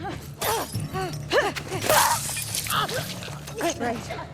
Right. All right.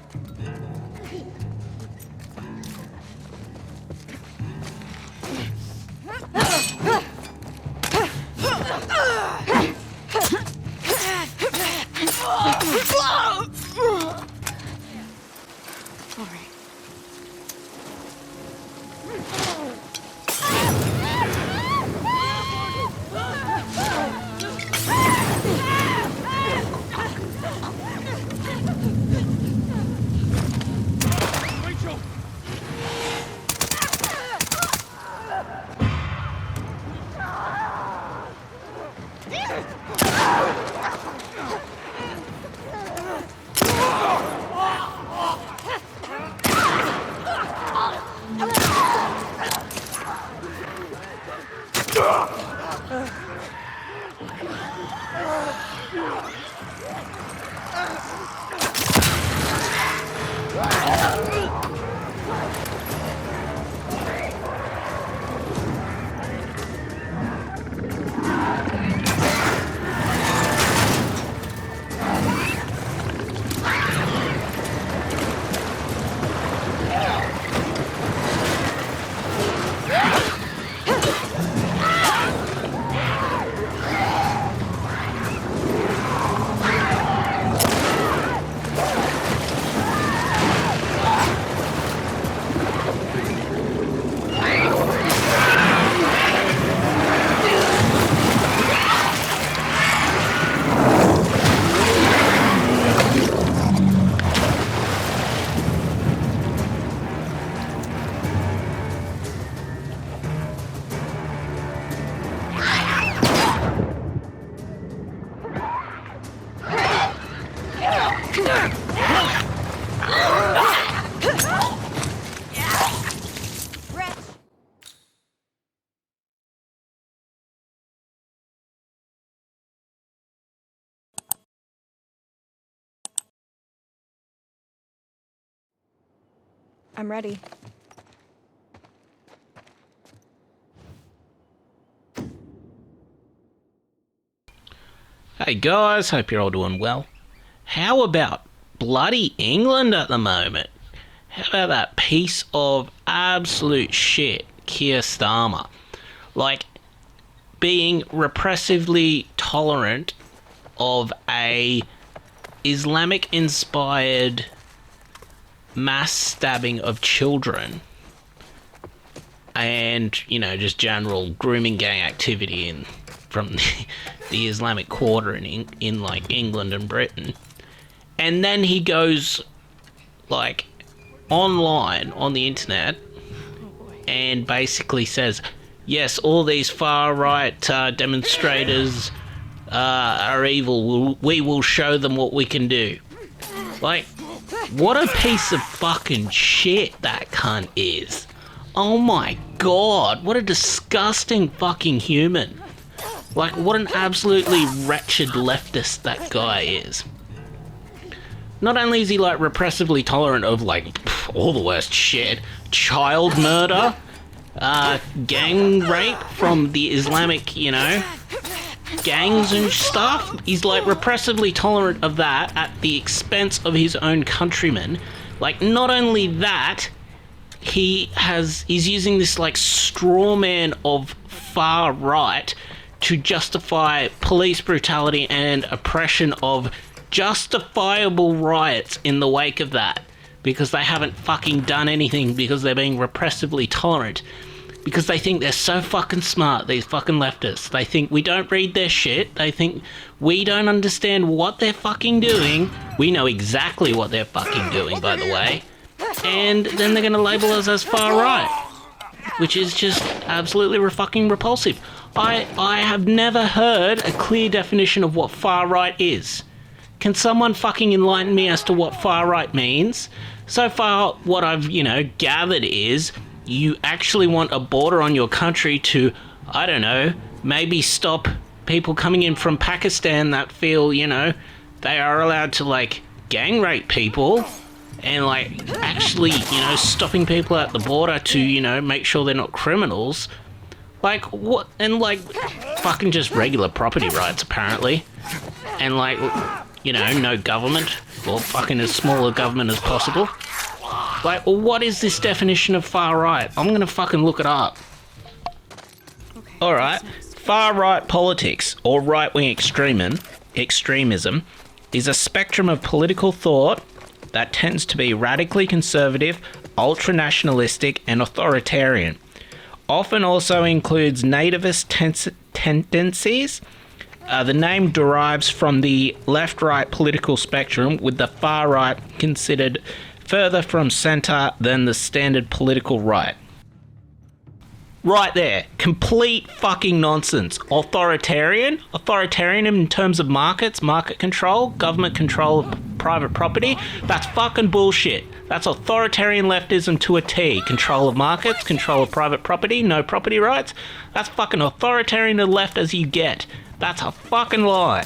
I'm ready. Hey guys, hope you're all doing well. How about bloody England at the moment? How about that piece of absolute shit, Keir Starmer? Like, being repressively tolerant of a Islamic-inspired mass stabbing of children and, you know, just general grooming gang activity from the Islamic Quarter in like England and Britain. And then he goes like online on the internet and basically says, yes, all these far right demonstrators are evil. We will show them what we can do. Like, what a piece of fucking shit that cunt is. Oh my god, what a disgusting fucking human. Like, what an absolutely wretched leftist that guy is. Not only is he, like, repressively tolerant of, like, all the worst shit, child murder, gang rape from the Islamic, you know, gangs and stuff. He's, like, repressively tolerant of that at the expense of his own countrymen. Like, not only that, he's using this, like, straw man of far right to justify police brutality and oppression of justifiable riots in the wake of that, because they haven't fucking done anything, because they're being repressively tolerant, because they think they're so fucking smart, these fucking leftists. They think we don't read their shit, they think we don't understand what they're fucking doing. We know exactly what they're fucking doing, by the way, and then they're gonna label us as far right, which is just absolutely fucking repulsive. I have never heard a clear definition of what far right is. Can someone fucking enlighten me as to what far right means? So far, what I've, you know, gathered is you actually want a border on your country to, I don't know, maybe stop people coming in from Pakistan that feel, you know, they are allowed to, like, gang rape people, and, like, actually, you know, stopping people at the border to, you know, make sure they're not criminals. Like, what? And, like, fucking just regular property rights, apparently. and like, you know, no government, or fucking as small a government as possible. Like, well, what is this definition of far right? I'm gonna fucking look it up. Okay, Alright, far right politics, or right-wing extremism, is a spectrum of political thought that tends to be radically conservative, ultra-nationalistic, and authoritarian. Often also includes nativist tendencies. The name derives from the left-right political spectrum, with the far right considered further from centre than the standard political right. Right there. Complete fucking nonsense. Authoritarian in terms of markets, market control, government control of private property. That's fucking bullshit. That's authoritarian leftism to a T. Control of markets, control of private property, no property rights. That's fucking authoritarian to the left as you get. That's a fucking lie.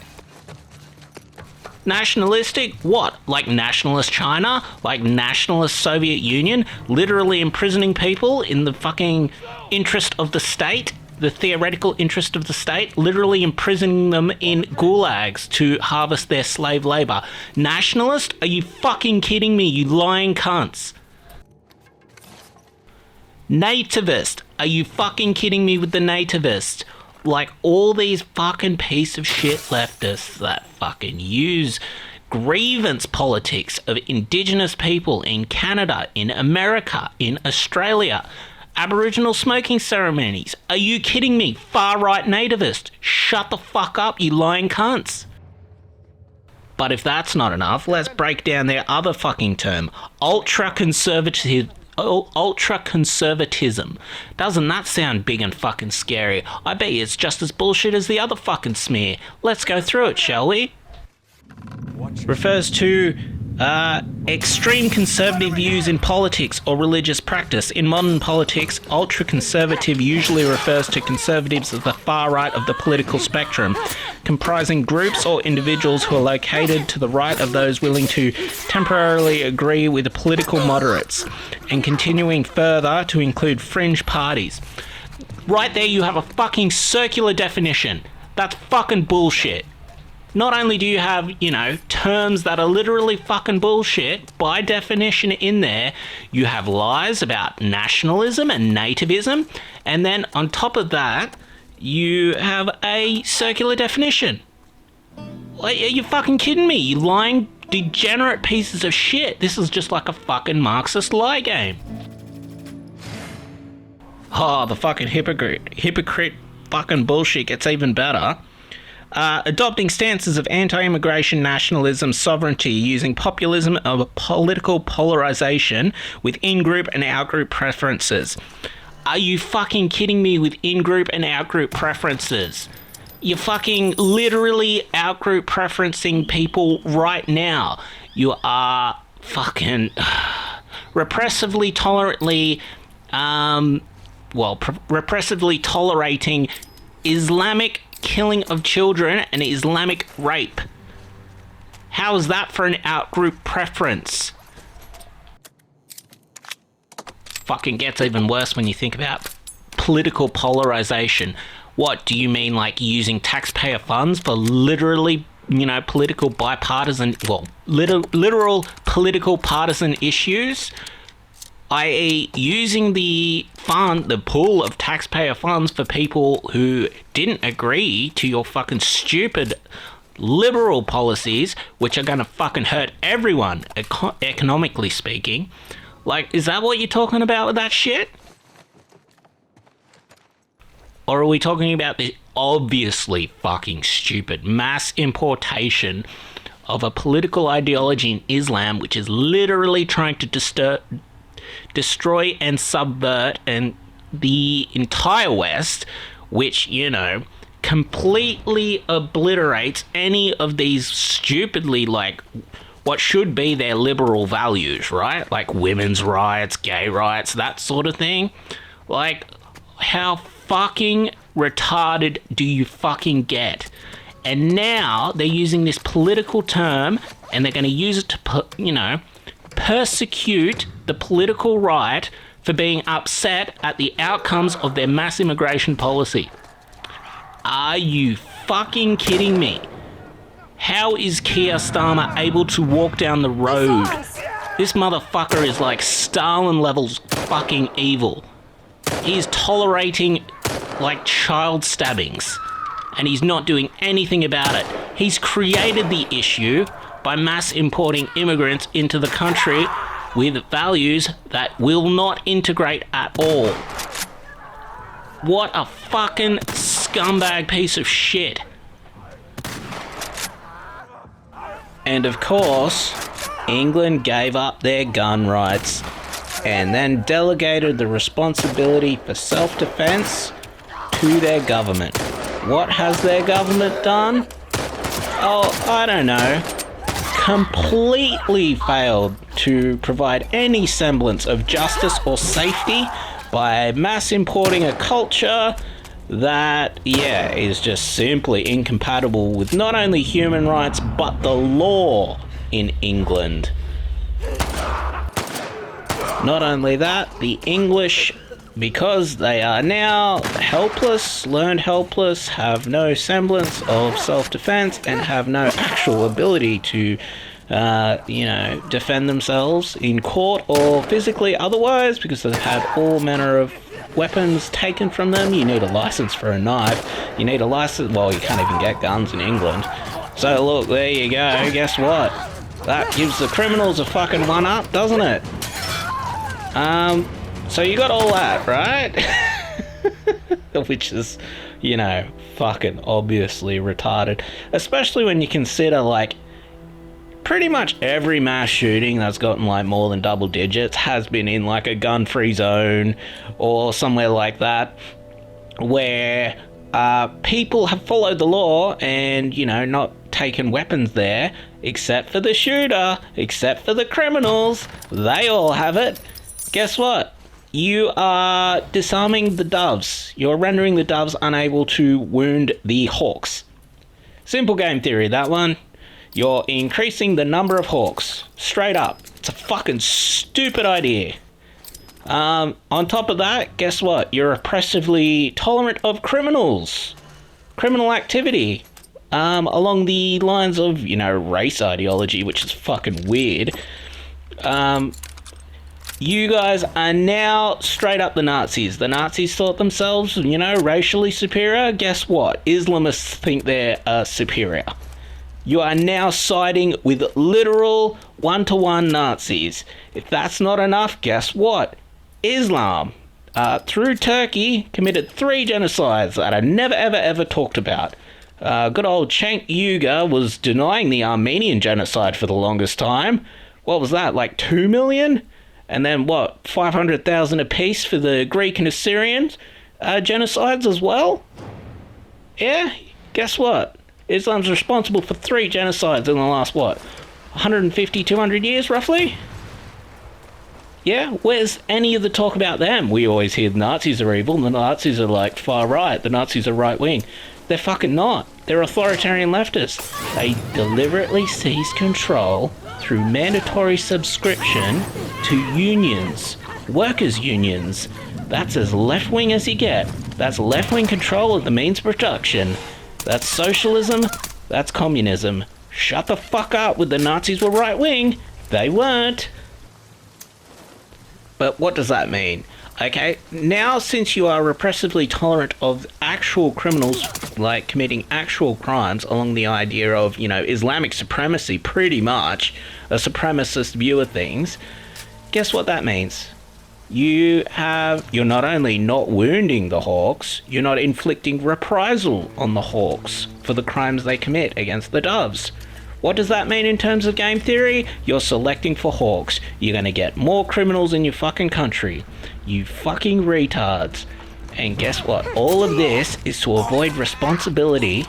Nationalistic? What? Like nationalist China? Like nationalist Soviet Union? Literally imprisoning people in the fucking interest of the state? The theoretical interest of the state? Literally imprisoning them in gulags to harvest their slave labour. Nationalist? Are you fucking kidding me, you lying cunts? Nativist? Are you fucking kidding me with the nativist? Like, all these fucking piece of shit leftists that fucking use grievance politics of Indigenous people in Canada, in America, in Australia, Aboriginal smoking ceremonies. Are you kidding me? Far-right nativist. Shut the fuck up, you lying cunts. But if that's not enough, let's break down their other fucking term. Ultra-conservatism. Doesn't that sound big and fucking scary? I bet you it's just as bullshit as the other fucking smear. Let's go through it, shall we? Refers to extreme conservative views in politics or religious practice. In modern politics, ultra-conservative usually refers to conservatives at the far right of the political spectrum, comprising groups or individuals who are located to the right of those willing to temporarily agree with the political moderates, and continuing further to include fringe parties. Right there you have a fucking circular definition. That's fucking bullshit. Not only do you have, you know, terms that are literally fucking bullshit by definition in there, you have lies about nationalism and nativism, and then on top of that, you have a circular definition. Are you fucking kidding me? You lying, degenerate pieces of shit. This is just like a fucking Marxist lie game. Oh, the fucking hypocrite fucking bullshit gets even better. Adopting stances of anti-immigration, nationalism, sovereignty, using populism of political polarization with in-group and out-group preferences. Are you fucking kidding me with in-group and out-group preferences? You're fucking literally out-group preferencing people right now. You are fucking repressively tolerating Islamic killing of children and Islamic rape. How is that for an out-group preference? Fucking gets even worse when you think about political polarization. What, do you mean like using taxpayer funds for literally, you know, political bipartisan, well, literal political partisan issues? I.e. using the pool of taxpayer funds for people who didn't agree to your fucking stupid liberal policies, which are gonna fucking hurt everyone, economically speaking. Like, is that what you're talking about with that shit? Or are we talking about the obviously fucking stupid mass importation of a political ideology in Islam, which is literally trying to destroy and subvert and the entire West, which, you know, completely obliterates any of these stupidly, like, what should be their liberal values, right? Like women's rights, gay rights, that sort of thing. Like, how fucking retarded do you fucking get? And now they're using this political term and they're going to use it to, you know, persecute the political right for being upset at the outcomes of their mass immigration policy. Are you fucking kidding me? How is Keir Starmer able to walk down the road? This motherfucker is like Stalin levels fucking evil. He's tolerating like child stabbings, and he's not doing anything about it. He's created the issue by mass importing immigrants into the country with values that will not integrate at all. What a fucking scumbag piece of shit. And of course, England gave up their gun rights and then delegated the responsibility for self-defense to their government. What has their government done? Oh, I don't know. Completely failed to provide any semblance of justice or safety by mass importing a culture that, yeah, is just simply incompatible with not only human rights, but the law in England. Not only that, the English, because they are now helpless, learned helpless, have no semblance of self-defense, and have no actual ability to, defend themselves in court or physically otherwise, because they've had all manner of weapons taken from them. You need a license for a knife. You need a license. Well, you can't even get guns in England. So look, there you go. Guess what? That gives the criminals a fucking one up, doesn't it? So you got all that, right? Which is, fucking obviously retarded. Especially when you consider, like, pretty much every mass shooting that's gotten like more than double digits has been in like a gun-free zone or somewhere like that, where people have followed the law and not taken weapons there, except for the shooter, except for the criminals. They all have it. Guess what? You are disarming the doves. You're rendering the doves unable to wound the hawks. Simple game theory, that one. You're increasing the number of hawks. Straight up. It's a fucking stupid idea. On top of that, guess what? You're oppressively tolerant of criminals. Criminal activity. Along the lines of, race ideology, which is fucking weird. You guys are now straight up the Nazis. The Nazis thought themselves, racially superior. Guess what? Islamists think they're superior. You are now siding with literal one-to-one Nazis. If that's not enough, guess what? Islam, through Turkey, committed 3 genocides that are never, ever, ever talked about. Good old Cenk Uygur was denying the Armenian genocide for the longest time. What was that, like 2 million? And then what, 500,000 apiece for the Greek and Assyrian genocides as well? Yeah, guess what? Islam's responsible for 3 genocides in the last, 150, 200 years, roughly? Yeah, where's any of the talk about them? We always hear the Nazis are evil, and the Nazis are, like, far right. The Nazis are right-wing. They're fucking not. They're authoritarian leftists. They deliberately seize control through mandatory subscription to unions, workers' unions. That's as left-wing as you get. That's left-wing control of the means of production. That's socialism, that's communism. Shut the fuck up with the Nazis were right-wing. They weren't. But what does that mean? Okay, now since you are repressively tolerant of actual criminals, like committing actual crimes along the idea of, Islamic supremacy, pretty much, a supremacist view of things, guess what that means? You're not only not wounding the hawks, you're not inflicting reprisal on the hawks for the crimes they commit against the doves. What does that mean in terms of game theory? You're selecting for hawks. You're gonna get more criminals in your fucking country. You fucking retards. And guess what? All of this is to avoid responsibility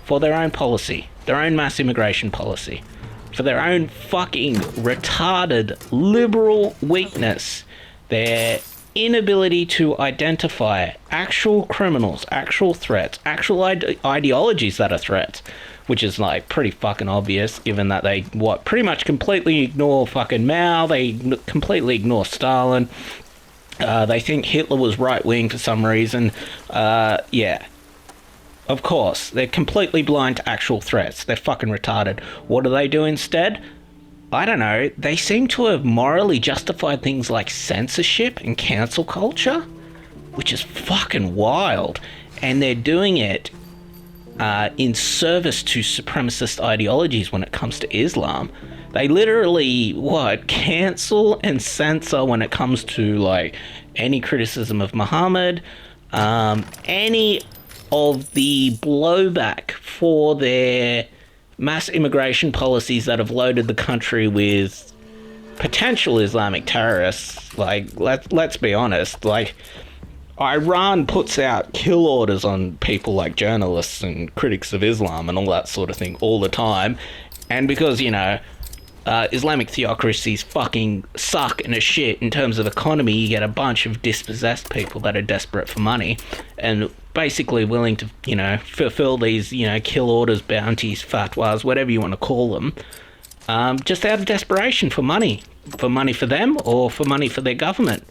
for their own policy, their own mass immigration policy, for their own fucking retarded liberal weakness. Their inability to identify actual criminals, actual threats, actual ideologies that are threats, which is like pretty fucking obvious given that they pretty much completely ignore fucking Mao, they completely ignore Stalin, they think Hitler was right-wing for some reason. Yeah. Of course, they're completely blind to actual threats. They're fucking retarded. What do they do instead? I don't know. They seem to have morally justified things like censorship and cancel culture, which is fucking wild. And they're doing it in service to supremacist ideologies when it comes to Islam. They literally, cancel and censor when it comes to, like, any criticism of Muhammad, any of the blowback for their mass immigration policies that have loaded the country with potential Islamic terrorists. Like, let's be honest, like, Iran puts out kill orders on people like journalists and critics of Islam and all that sort of thing all the time. And because, Islamic theocracies fucking suck and are shit in terms of economy, you get a bunch of dispossessed people that are desperate for money and basically willing to, fulfill these, kill orders, bounties, fatwas, whatever you want to call them, just out of desperation for money for them or for money for their government.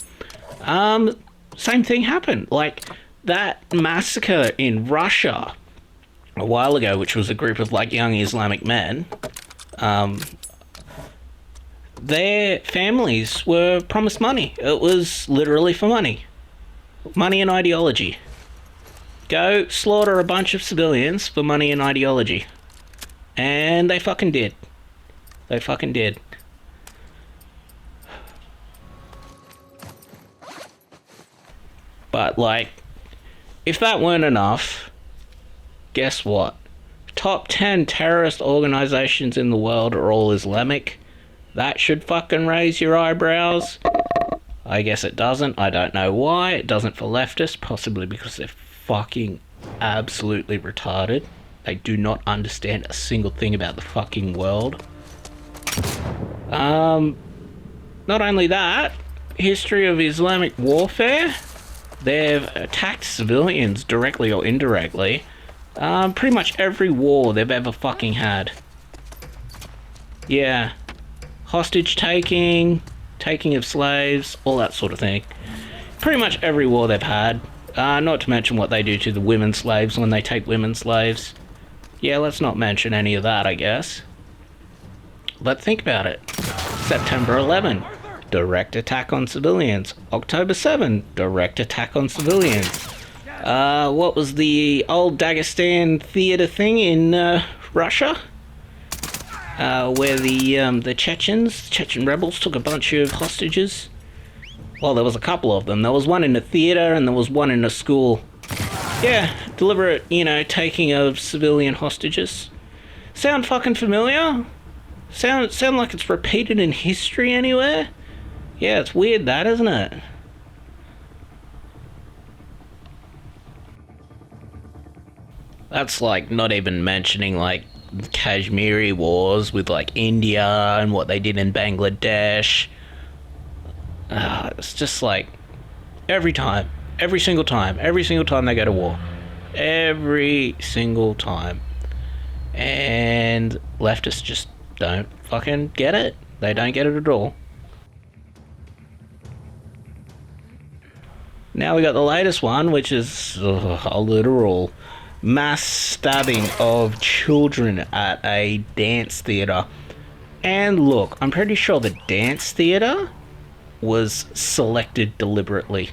Same thing happened. Like, that massacre in Russia a while ago, which was a group of, like, young Islamic men, their families were promised money. It was literally for money. Money and ideology. Go slaughter a bunch of civilians for money and ideology. And they fucking did. They fucking did. But, like, if that weren't enough, guess what? Top 10 terrorist organizations in the world are all Islamic. That should fucking raise your eyebrows. I guess it doesn't. I don't know why. It doesn't for leftists, possibly because they're fucking absolutely retarded. They do not understand a single thing about the fucking world. Not only that, history of Islamic warfare. They've attacked civilians directly or indirectly. Pretty much every war they've ever fucking had. Yeah. Hostage taking of slaves, all that sort of thing. Pretty much every war they've had. Not to mention what they do to the women slaves when they take women slaves. Yeah, let's not mention any of that, I guess. But think about it. September 11, direct attack on civilians. October 7, direct attack on civilians. What was the old Dagestan theater thing in Russia? Where the Chechen rebels took a bunch of hostages. Well, there was a couple of them. There was one in a theater and there was one in a school. Yeah, deliberate, taking of civilian hostages. Sound fucking familiar? Sound like it's repeated in history anywhere? Yeah, it's weird that, isn't it? That's like not even mentioning like Kashmiri wars with like India and what they did in Bangladesh. It's just like every single time they go to war, every single time, and leftists just don't fucking get it. They don't get it at all. Now we got the latest one, which is a literal mass stabbing of children at a dance theatre. And look, I'm pretty sure the dance theatre was selected deliberately.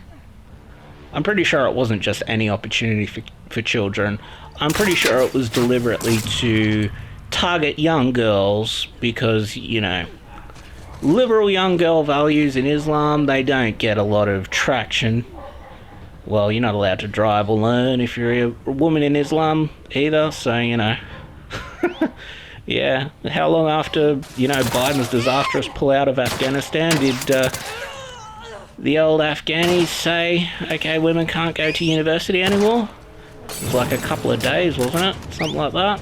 I'm pretty sure it wasn't just any opportunity for children. I'm pretty sure it was deliberately to target young girls because, liberal young girl values in Islam, they don't get a lot of traction. Well, you're not allowed to drive or learn if you're a woman in Islam either, so, Yeah, how long after, Biden's disastrous pullout of Afghanistan did the old Afghanis say, okay, women can't go to university anymore? It was like a couple of days, wasn't it? Something like that.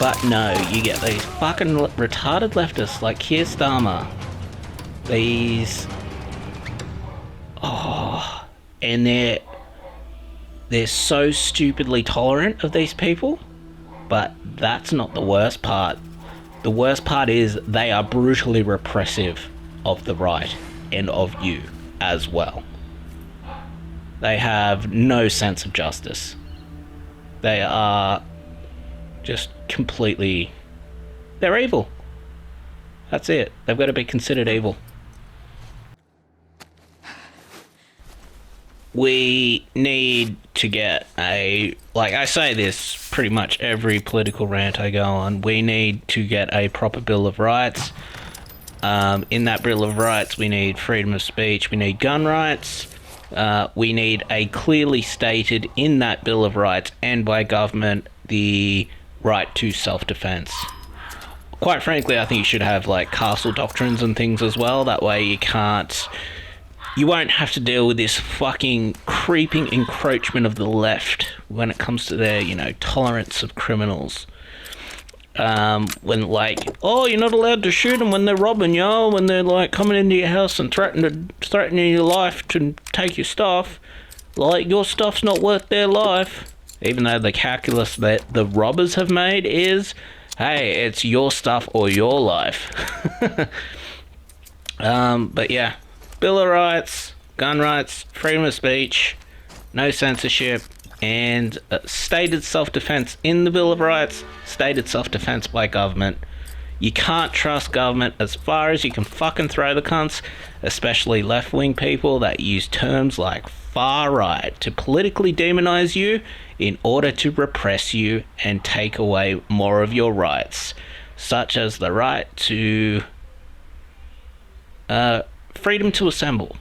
But no, you get these fucking retarded leftists like Keir Starmer. And they're so stupidly tolerant of these people. But that's not the worst part. The worst part is they are brutally repressive of the right and of you as well. They have no sense of justice. They are just completely... They're evil. That's it. They've got to be considered evil. We need to get a... Like, I say this pretty much every political rant I go on. We need to get a proper Bill of Rights. In that Bill of Rights, we need freedom of speech, we need gun rights, we need a clearly stated in that Bill of Rights and by government the right to self-defense. Quite frankly, I think you should have like castle doctrines and things as well. That way you won't have to deal with this fucking creeping encroachment of the left when it comes to their, tolerance of criminals. When like, oh, you're not allowed to shoot them when they're robbing you, when they're like coming into your house and threatening your life to take your stuff. Like, your stuff's not worth their life. Even though the calculus that the robbers have made is, hey, it's your stuff or your life. But yeah, Bill of Rights, gun rights, freedom of speech, no censorship, and stated self-defense in the Bill of Rights, stated self-defense by government. You can't trust government as far as you can fucking throw the cunts, especially left-wing people that use terms like far-right to politically demonize you in order to repress you and take away more of your rights, such as the right to freedom to assemble.